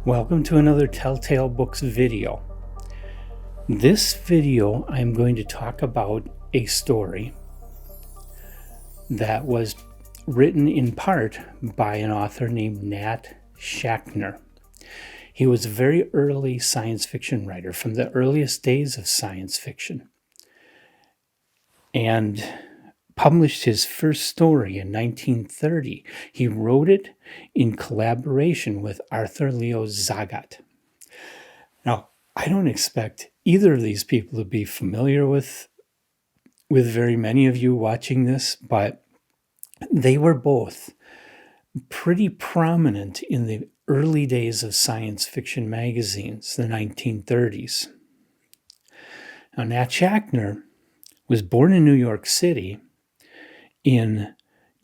Welcome to another Telltale Books video. This video I'm going to talk about a story that was written in part by an author named Nat Schachner. He was a very early science fiction writer from the earliest days of science fiction and published his first story in 1930. He wrote it in collaboration with Arthur Leo Zagat. Now, I don't expect either of these people to be familiar with very many of you watching this, but they were both pretty prominent in the early days of science fiction magazines, the 1930s. Now, Nat Schachner was born in New York City in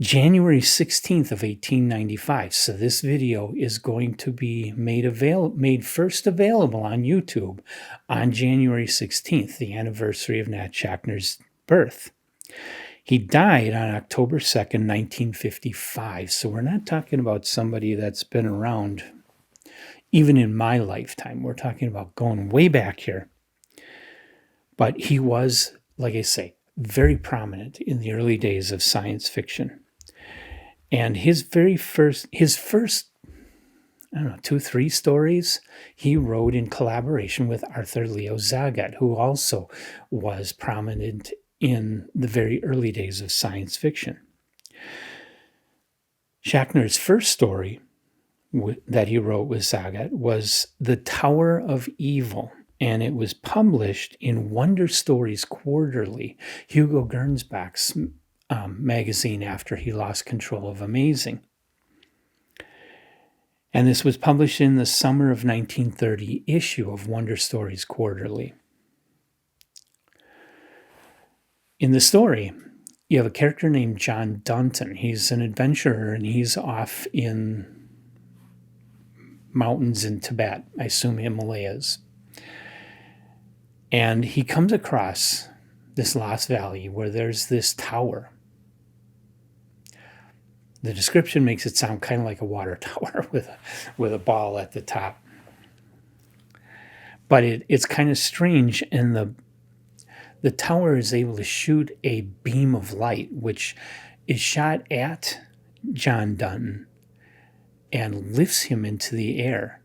January 16th of 1895. So this video is going to be made first available on YouTube on January 16th, the anniversary of Nat Schachner's birth. He died on October 2nd, 1955. So we're not talking about somebody that's been around even in my lifetime. We're talking about going way back here. But he was, like I say, very prominent in the early days of science fiction. And his first, I don't know, 2-3 stories he wrote in collaboration with Arthur Leo Zagat, who also was prominent in the very early days of science fiction. Schachner's first story that he wrote with Zagat was The Tower of Evil, and it was published in Wonder Stories Quarterly, Hugo Gernsback's magazine after he lost control of Amazing. And this was published in the summer of 1930 issue of Wonder Stories Quarterly. In the story, you have a character named John Dunton. He's an adventurer, and he's off in mountains in Tibet, I assume Himalayas. And he comes across this lost valley where there's this tower. The description makes it sound kind of like a water tower with a ball at the top. But it's kind of strange, and the tower is able to shoot a beam of light, which is shot at John Dunton and lifts him into the air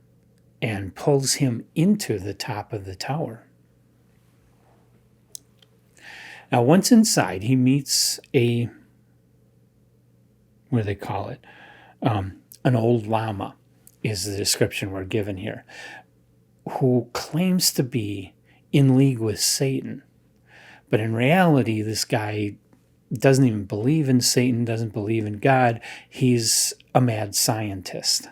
and pulls him into the top of the tower. Now, once inside, he meets what do they call it? An old lama is the description we're given here, who claims to be in league with Satan. But in reality, this guy doesn't even believe in Satan, doesn't believe in God. He's a mad scientist.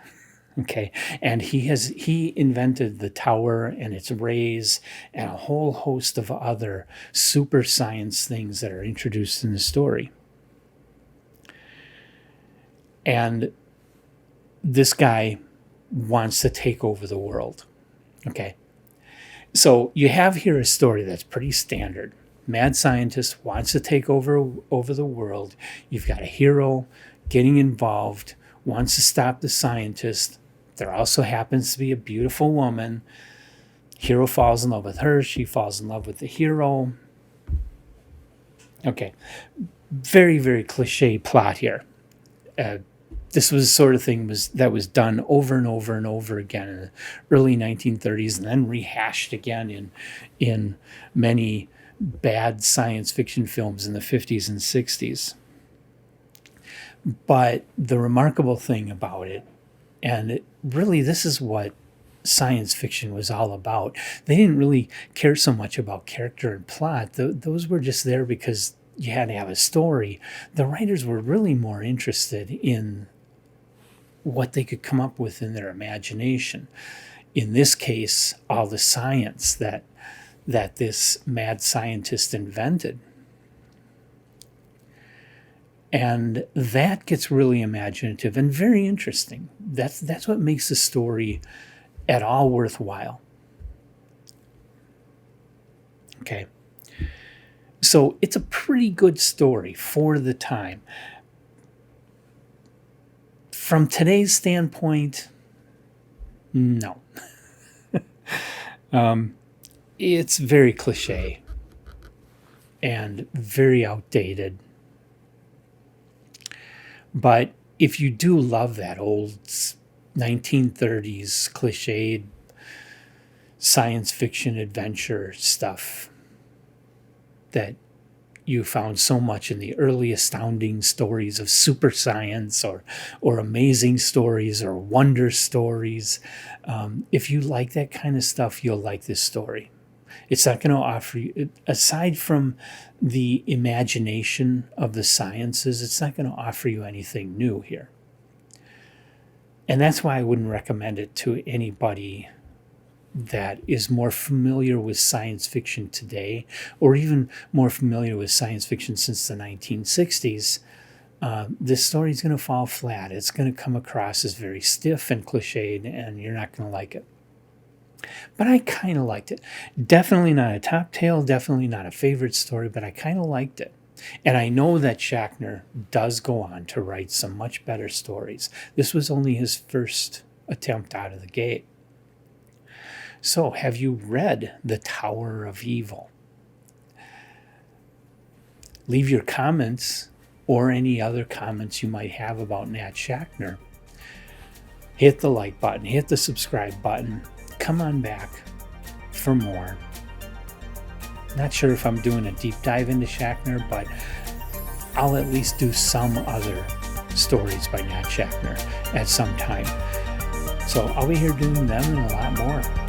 Okay, and he invented the tower and its rays and a whole host of other super science things that are introduced in the story. And this guy wants to take over the world. Okay, so you have here a story that's pretty standard. Mad scientist wants to take over the world. You've got a hero getting involved, wants to stop the scientist. There also happens to be a beautiful woman. Hero falls in love with her. She falls in love with the hero. Okay, very, very cliche plot here. This was the sort of thing that was done over and over and over again in the early 1930s, and then rehashed again in many bad science fiction films in the 50s and 60s. But the remarkable thing about it, and really this is what science fiction was all about. They didn't really care so much about character and plot. Those were just there because you had to have a story. The writers were really more interested in what they could come up with in their imagination. In this case, all the science that this mad scientist invented. And that gets really imaginative and very interesting. That's what makes the story at all worthwhile. Okay. So it's a pretty good story for the time. From today's standpoint, No. It's very cliche and very outdated. But if you do love that old 1930s cliched science fiction adventure stuff that you found so much in the early astounding stories of super science or amazing stories or wonder stories, if you like that kind of stuff, you'll like this story. It's not going to offer you, aside from the imagination of the sciences, it's not going to offer you anything new here. And that's why I wouldn't recommend it to anybody that is more familiar with science fiction today, or even more familiar with science fiction since the 1960s. This story is going to fall flat. It's going to come across as very stiff and cliched, and you're not going to like it. But I kind of liked it. Definitely not a top tale, definitely not a favorite story, but I kind of liked it. And I know that Schachner does go on to write some much better stories. This was only his first attempt out of the gate. So, have you read The Tower of Evil? Leave your comments or any other comments you might have about Nat Schachner. Hit the like button, hit the subscribe button. Come on back for more. Not sure if I'm doing a deep dive into Schachner, but I'll at least do some other stories by Nat Schachner at some time. So I'll be here doing them and a lot more.